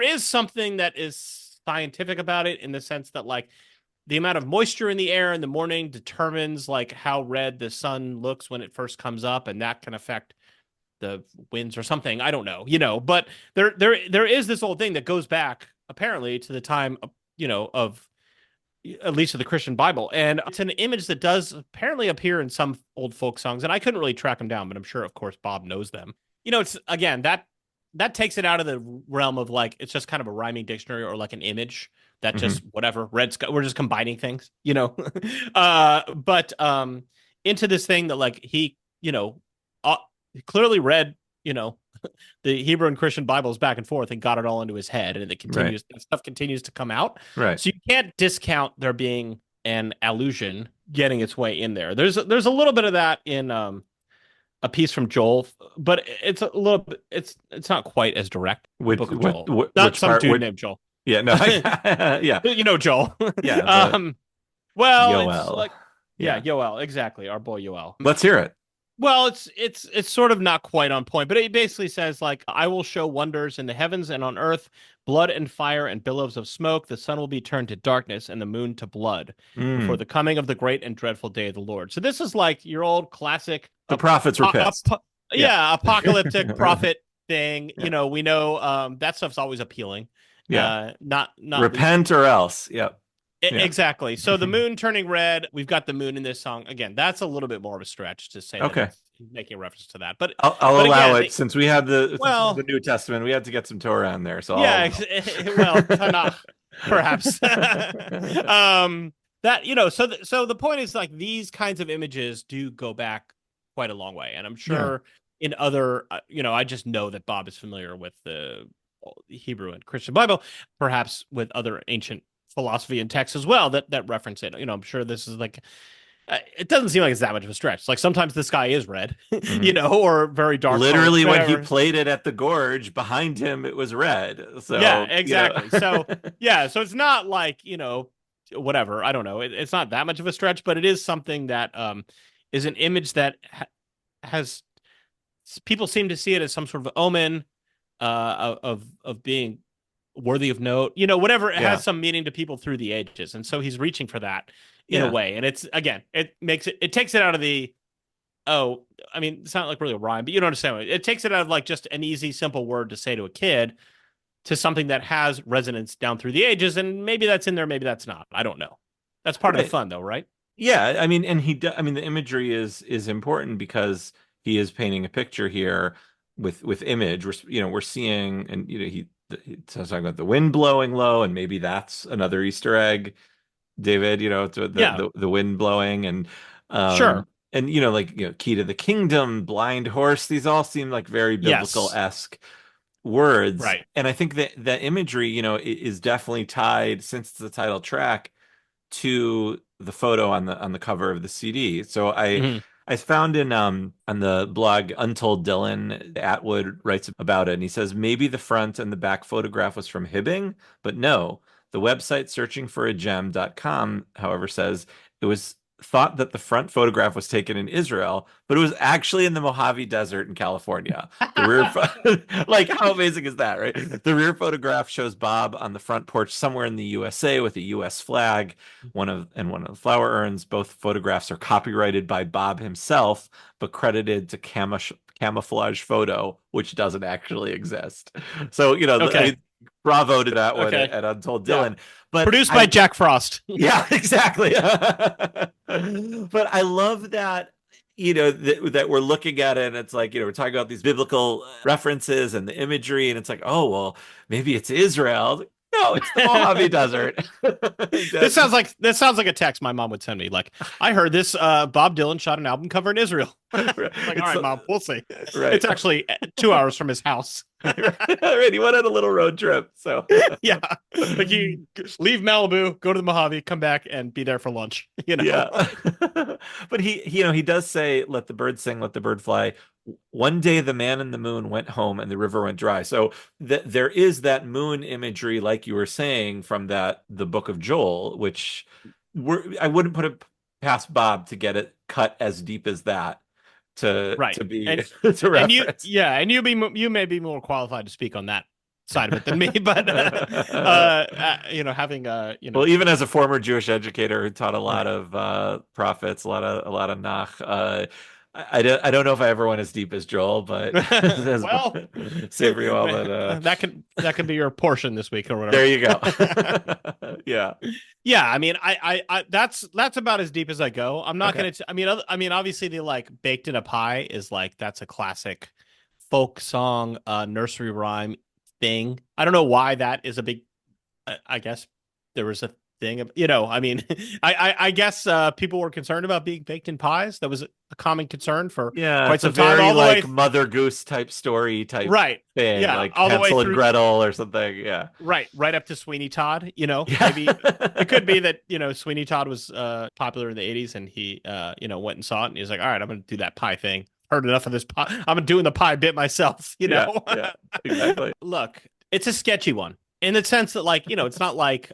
is something that is scientific about it in the sense that like the amount of moisture in the air in the morning determines like how red the sun looks when it first comes up, and that can affect the winds or something. I don't know, but there is this old thing that goes back apparently to the time, of at least of the Christian Bible. And it's an image that does apparently appear in some old folk songs. And I couldn't really track them down, but I'm sure, of course, Bob knows them. It's again that takes it out of the realm of like it's just kind of a rhyming dictionary or like an image that just Hmm. whatever red sky. We're just combining things, but into this thing that like he, uh, clearly read, the Hebrew and Christian Bibles back and forth and got it all into his head, and Right. that stuff continues to come out. Right. So you can't discount there being an allusion getting its way in there. There's a little bit of that in a piece from Joel, but it's a little bit it's not quite as direct. The Which book of Joel, not which some part dude would named Joel. yeah, no, yeah. Joel. Yeah, the um, well, it's Yoel. like yeah, Yeah. Yoel, exactly, our boy Yoel. Let's hear it. Well, it's sort of not quite on point, but it basically says like I will show wonders in the heavens and on earth, blood and fire and billows of smoke. The sun will be turned to darkness and the moon to blood before Mm. the coming of the great and dreadful day of the Lord. So this is like your old classic, The prophets were pissed. Yeah. yeah, apocalyptic prophet thing. Yeah. We know that stuff's always appealing. Yeah. Not least. Repent or else. Yep. Yeah. Exactly. So the moon turning red, we've got the moon in this song. Again, that's a little bit more of a stretch to say that Okay. it's making a reference to that. But I'll but allow again, it since we had the well, New Testament. We had to get some Torah in there, so yeah, I'll well, allow. Tanakh, perhaps. That so the point is like these kinds of images do go back quite a long way, and I'm Yeah. sure in other, I just know that Bob is familiar with the Hebrew and Christian Bible, perhaps with other ancient philosophy and texts as well that reference it. I'm sure this is like it doesn't seem like it's that much of a stretch. Like sometimes the sky is red, Mhm. or very dark colored, Literally, when he whatever. played it at the gorge, behind him it was red. Yeah, So, exactly. So yeah, so it's not like whatever. I don't know. It's not that much of a stretch, but it is something that is an image that has people seem to see it as some sort of omen of being worthy of note. Whatever, it yeah, has some meaning to people through the ages, and so he's reaching for that in a yeah, way. And it's again, it takes it out of the oh, I mean, it's not like really a rhyme, but you don't understand what it takes it out of like just an easy, simple word to say to a kid to something that has resonance down through the ages, and maybe that's in there, maybe that's not. I don't know. That's part of the right. fun, though, right? Yeah, I mean, and I mean, the imagery is important because he is painting a picture here with image. We're seeing, and he's talking about the wind blowing low, and maybe that's another Easter egg, David. To the Yeah, the wind blowing, and sure. like key to the kingdom, blind horse. These all seem like very Yes, biblical-esque words, right. and I think that imagery, is definitely tied since it's the title track to the photo on the cover of the CD. So Mhm. I found in on the blog Untold Dylan, Atwood writes about it, and he says maybe the front and the back photograph was from Hibbing, but no. The website searchingforagem.com, however, says it was thought that the front photograph was taken in Israel, but it was actually in the Mojave Desert in California. The rear, like how amazing is that, right? The rear photograph shows Bob on the front porch somewhere in the USA with a US flag, one of the flower urns. Both photographs are copyrighted by Bob himself, but credited to camouflage photo, which doesn't actually exist. So, I Okay. mean, bravo to that one Okay. at Untold Yeah. Dylan. But Produced by Jack Frost. yeah, exactly. But I love that, that we're looking at it and it's like, we're talking about these biblical references and the imagery, and it's like, oh, well, maybe it's Israel. No, it's the Mojave Desert. This sounds like a text my mom would send me. Like, I heard this Bob Dylan shot an album cover in Israel. Like, all It's right, mom, we'll see. right. It's actually 2 hours from his house. Right. He went on a little road trip. So Yeah. Like, you leave Malibu, go to the Mojave, come back and be there for lunch, you know. yeah. But he does say, let the bird sing, let the bird fly. One day the man in the moon went home and the river went dry. So there is that moon imagery, like you were saying, from the book of Joel, which I wouldn't put it past Bob to get it cut as deep as that Right. to be And to and you reference. yeah, and you may be more qualified to speak on that side of it than me, but having Well, even as a former Jewish educator who taught a lot right. of prophets, a lot of Nach, I don't know if I ever went as deep as Joel, but as Well, say for you all that that can be your portion this week or there whatever. you go. Yeah. Yeah, I mean, that's about as deep as I go. I'm not Okay. gonna. I mean, obviously, the like baked in a pie is like that's a classic folk song, nursery rhyme thing. I don't know why that is a big. I guess there was a thing. I mean, I guess people were concerned about being baked in pies. That was a common concern for Yeah, quite it's a some time, very all the like way. Mother Goose type story type Right. thing, Yeah, like all the way Hansel and through. Gretel or something. Yeah. Right up to Sweeney Todd. Yeah. Maybe it could be that Sweeney Todd was popular in the '80s, and he went and saw it, and he's like, all right, I'm gonna do that pie thing. Heard enough of this pie. I'm doing the pie bit myself. Yeah. Yeah. Exactly. Look, it's a sketchy one in the sense that, like, it's not like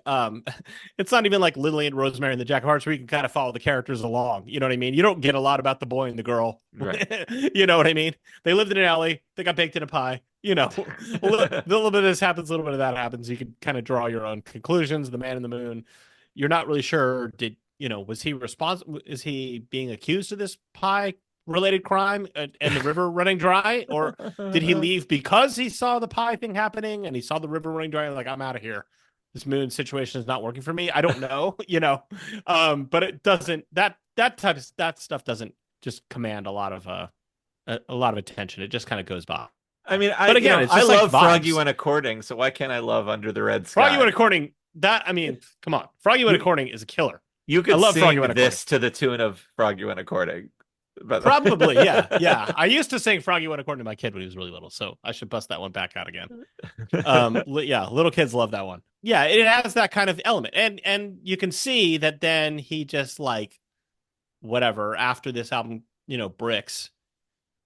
it's not even like Lily and Rosemary and the Jack of Hearts where you can kind of follow the characters along. You know what I mean? You don't get a lot about the boy and the girl. Right. You know what I mean? They lived in an alley. They got baked in a pie. A little bit of this happens, a little bit of that happens. You can kind of draw your own conclusions. The man in the moon, you're not really sure. Was he responsible? Is he being accused of this pie related crime and the river running dry? Or did he leave because he saw the pie thing happening and he saw the river running dry and like, I'm out of here. This moon situation is not working for me. I don't know, but it doesn't, that stuff doesn't just command a lot of attention. It just kind of goes by. I mean, But again, it's I just like love Froggy vibes. when a courting, so why can't I love Under the Red Froggy Sky? When According, come on. Froggy When You According is a killer. you I could love Froggy sing When According. this to the tune of Froggy when a courting. But Probably, yeah, yeah. I used to sing Froggy When According to my kid when he was really little, so I should bust that one back out again. Yeah, little kids love that one. Yeah, it has that kind of element, and you can see that then he just like whatever after this album, bricks,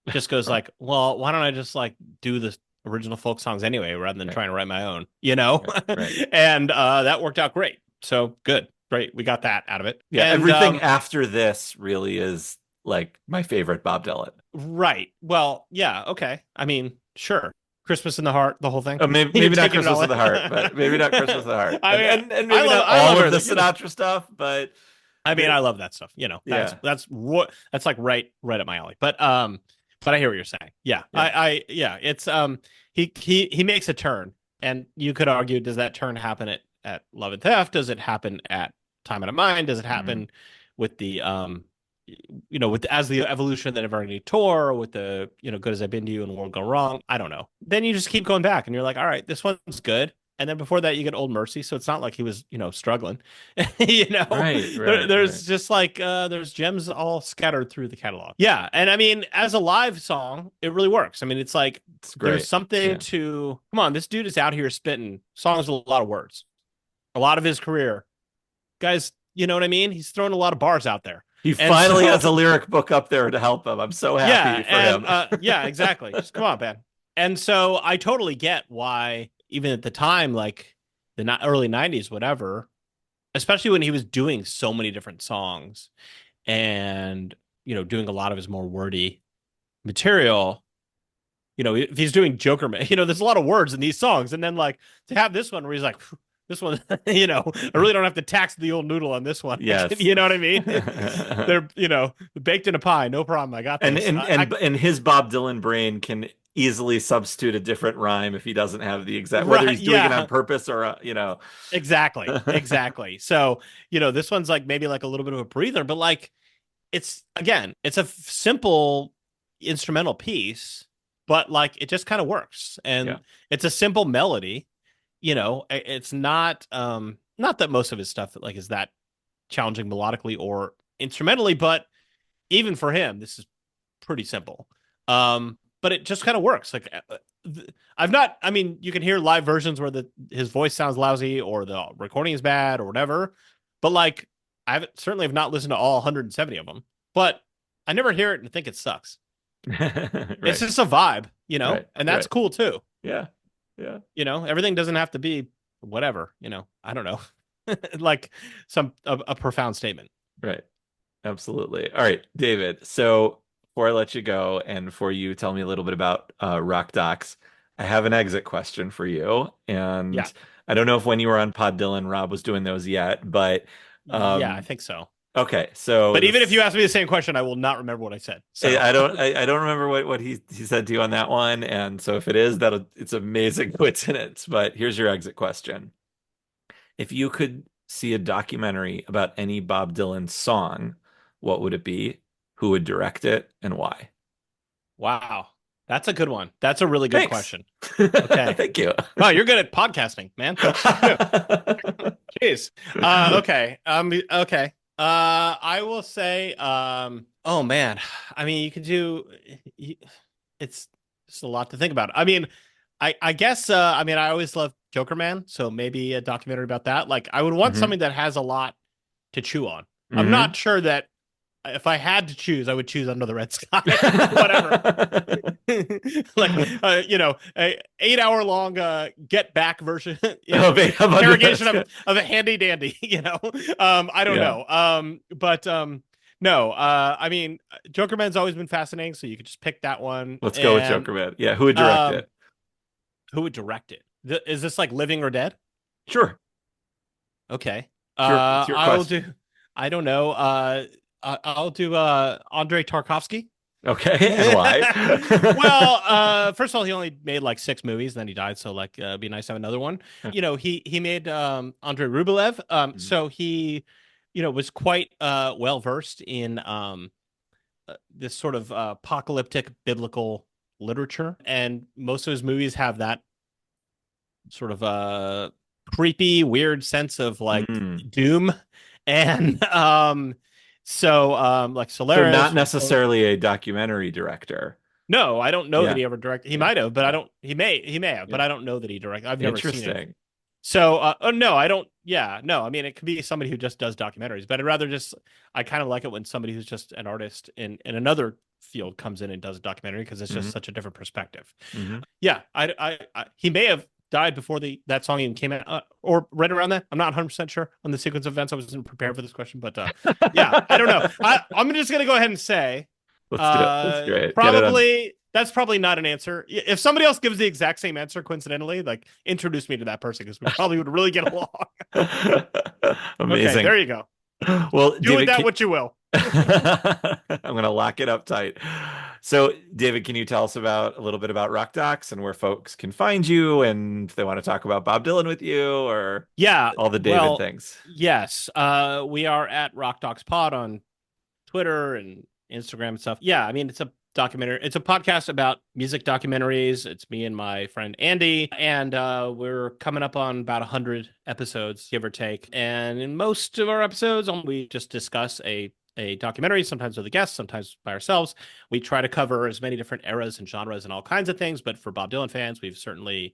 just goes like, well, why don't I just like do the original folk songs anyway rather than Right, trying to write my own, right, right. and that worked out great. So good, great, we got that out of it, Yeah, and everything after this really is like my favorite Bob Dylan. right. Well, yeah, okay. I mean, sure. Christmas in the Heart, the whole thing. Maybe, You're maybe not taking it Christmas all of the Heart, but maybe not Christmas of the Heart, I and mean, and I maybe love not I love all of the everything. Sinatra stuff, but I mean, I love that stuff. That's yeah, that's like right up my alley. But I hear what you're saying. Yeah. yeah. Yeah, it's he makes a turn, and you could argue, does that turn happen at Love and Theft? Does it happen at Time Out of Mind? Does it Mhm. happen with the with as the evolution of the Never tour, or with the Good as I've Been to You and the World Gone Wrong? I don't know. Then you just keep going back, and you're like, all right, this one's good. And then before that, you get Old Mercy, so it's not like he was struggling. Right, There's right. just like there's gems all scattered through the catalog. Yeah, and I mean, as a live song, it really works. I mean, it's like It's there's great. something Yeah. to come on. This dude is out here spitting songs with a lot of words. A lot of his career, guys You know what I mean? He's throwing a lot of bars out there. He And finally so has a lyric book up there to help him. I'm so happy yeah, for and him. yeah, exactly. Just come on, man. And so I totally get why, even at the time, like the early 90s, whatever, especially when he was doing so many different songs and, doing a lot of his more wordy material, if he's doing Joker Man, there's a lot of words in these songs. And then like to have this one where he's like, this one, I really don't have to tax the old noodle on this one. I can, Yes. you know what I mean? They're, baked in a pie. No problem. I got And this. and and and his Bob Dylan brain can easily substitute a different rhyme if he doesn't have the exact, whether Right. he's doing it on Yeah. purpose or Exactly. Exactly. So, this one's like maybe like a little bit of a breather, but like it's a simple instrumental piece, but like it just kind of works. Yeah. And it's a simple melody. It's not that most of his stuff like is that challenging melodically or instrumentally, but even for him, this is pretty simple. But it just kind of works. Like I've not. I mean, you can hear live versions where his voice sounds lousy or the recording is bad or whatever. But like, certainly have not listened to all 170 of them. But I never hear it and think it sucks. It's Right. just a vibe, Right. and that's Right. cool too. Yeah. Yeah. Everything doesn't have to be whatever. I don't know, like a profound statement. Right. Absolutely. All right, David. So before I let you go and before you tell me a little bit about Rock Docs, I have an exit question for you. Yeah, And I don't know if when you were on Pod Dylan, Rob was doing those yet, but yeah, I um, think so. okay. So But even if you this, ask me the same question, I will not remember what I said. So I don't remember what he said to you on that one. And so if it is, it's amazing coincidence. But here's your exit question. If you could see a documentary about any Bob Dylan song, what would it be? Who would direct it and why? wow, that's a good one. That's a really good Thanks. question. Okay. Thank you. Wow, you're good at podcasting, man. Good for you. Jeez. Okay. Okay. I will say, oh man. I mean, you could do it's just a lot to think about. I mean, I guess I mean I always love Joker Man, so maybe a documentary about that. Like I would want hmm something that has a lot to chew on. I'm hmm not sure that if I had to choose, I would choose Under the Red Sky. Whatever. Like a 8 hour long get back version, Oh, babe, I'm under interrogation this. of a handy dandy, I don't Yeah. know. But no, I mean Jokerman's always been fascinating, so you could just pick that one. Let's go with And Joker Man. Yeah, who would direct um it? who would direct it? Is this like living or dead? Sure. Okay. It's your I'll do, question. I don't know. I'll do Andrei Tarkovsky. Okay, and why? Well, first of all, he only made like 6 movies, then he died. So like, it'd be nice to have another one. He made Andrei Rublev. Mhm. So he, was quite well versed in this sort of apocalyptic biblical literature, and most of his movies have that sort of creepy, weird sense of like Mm. doom, and like So not Solaris. necessarily a documentary director. No, I don't know that Yeah. he ever directed. He Yeah. might have, but I Yeah. don't. He may have, but Yeah. I don't know that he directed. I've never seen it. Interesting. So, oh no, I don't. Yeah, no. I mean, it could be somebody who just does documentaries, but I'd rather just. I kind of like it when somebody who's just an artist in another field comes in and does a documentary because it's just hmm such a different perspective. hmm Yeah, he may have died before that song even came out, or right around that. I'm not 100% sure on the sequence of events. I wasn't prepared for this question, but yeah, I don't know. I'm just gonna go ahead and say, Let's do it. That's great. Get it on. probably that's probably not an answer. If somebody else gives the exact same answer, coincidentally, like introduce me to that person because we probably would really get along. Okay, Amazing. there you go. Well, Do with David, that what you will. I'm going to lock it up tight. So, David, can you tell us about a little bit about Rock Docs and where folks can find you and if they want to talk about Bob Dylan with you or Yeah, all the David well, things? yes. We are at Rock Docs Pod on Twitter and Instagram and stuff. Yeah, I mean it's a documentary. It's a podcast about music documentaries. It's me and my friend Andy, and we're coming up on about 100 episodes, give or take. And in most of our episodes, we just discuss a documentary, sometimes with a guest, sometimes by ourselves. We try to cover as many different eras and genres and all kinds of things. But for Bob Dylan fans, we've certainly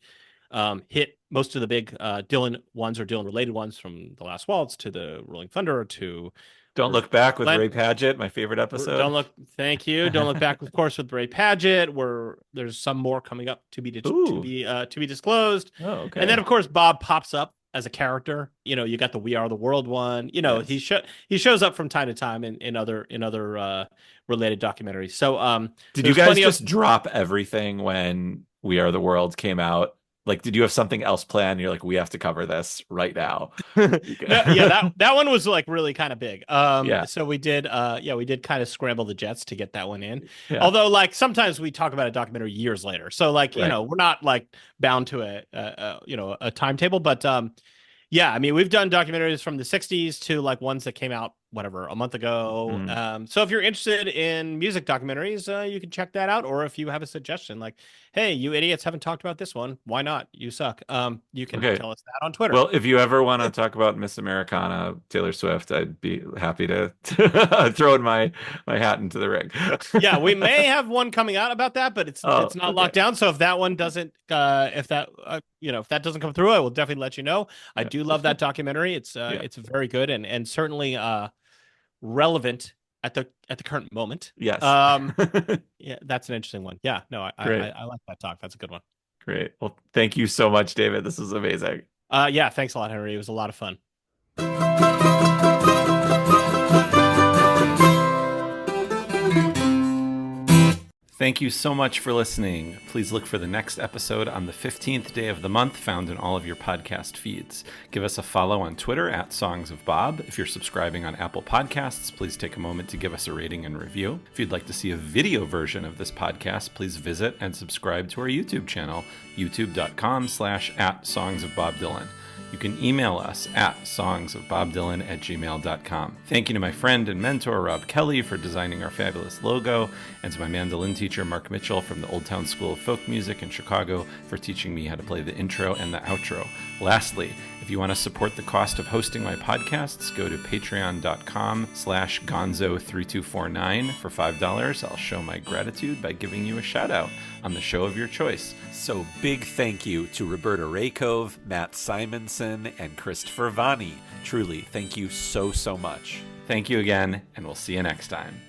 hit most of the big Dylan ones or Dylan related ones, from The Last Waltz to the Rolling Thunder to Don't Where's Look Back with Glenn. Ray Paget, my favorite episode. Don't look. Thank you. Don't look back, of course, with Ray Paget. Where there's some more coming up Ooh. to be disclosed, Oh, and then okay. of course Bob pops up as a character. You got the We Are the World one. Yes. He shows up from time to time in other related documentaries. So Did you there's guys plenty of just drop everything when We Are the World came out? Like, did you have something else planned? You're like, we have to cover this right now. no, yeah, that one was like really kind of big. Yeah. So we did kind of scramble the jets to get that one in. Yeah. Although, like, sometimes we talk about a documentary years later, so like, Right. we're not like bound to a timetable. But yeah, I mean, we've done documentaries from the 60s to like ones that came out, whatever, a month ago. Mm. So if you're interested in music documentaries, you can check that out. Or if you have a suggestion, like, hey, you idiots haven't talked about this one, why not? You suck. You can Okay. tell us that on Twitter. Well, if you ever want to talk about Miss Americana, Taylor Swift, I'd be happy to throw in my hat into the ring. Yeah, we may have one coming out about that, but it's Oh, not okay. locked down. So if that one doesn't, if that doesn't come through, I will definitely let you know. I Yeah. do love that documentary. It's Yeah. it's very good and certainly relevant at the current moment. Yes. Um, yeah, that's an interesting one. Yeah, no, Great. I like that talk. That's a good one. Great. Well, thank you so much, David. This was amazing. Yeah, thanks a lot, Henry. It was a lot of fun. Thank you so much for listening. Please look for the next episode on the 15th day of the month, found in all of your podcast feeds. Give us a follow on Twitter at Songs of Bob. If you're subscribing on Apple Podcasts, please take a moment to give us a rating and review. If you'd like to see a video version of this podcast, please visit and subscribe to our YouTube channel, youtube.com/@songsofbobdylan. You can email us at songsofbobdylan@gmail.com. Thank you to my friend and mentor, Rob Kelly, for designing our fabulous logo, and to my mandolin teacher, Mark Mitchell, from the Old Town School of Folk Music in Chicago, for teaching me how to play the intro and the outro. Lastly, if you want to support the cost of hosting my podcasts, go to patreon.com/gonzo3249 for $5. I'll show my gratitude by giving you a shout out on the show of your choice. So big thank you to Roberta Rakove, Matt Simonson, and Christopher Vani. Truly, thank you so much. Thank you again, and we'll see you next time.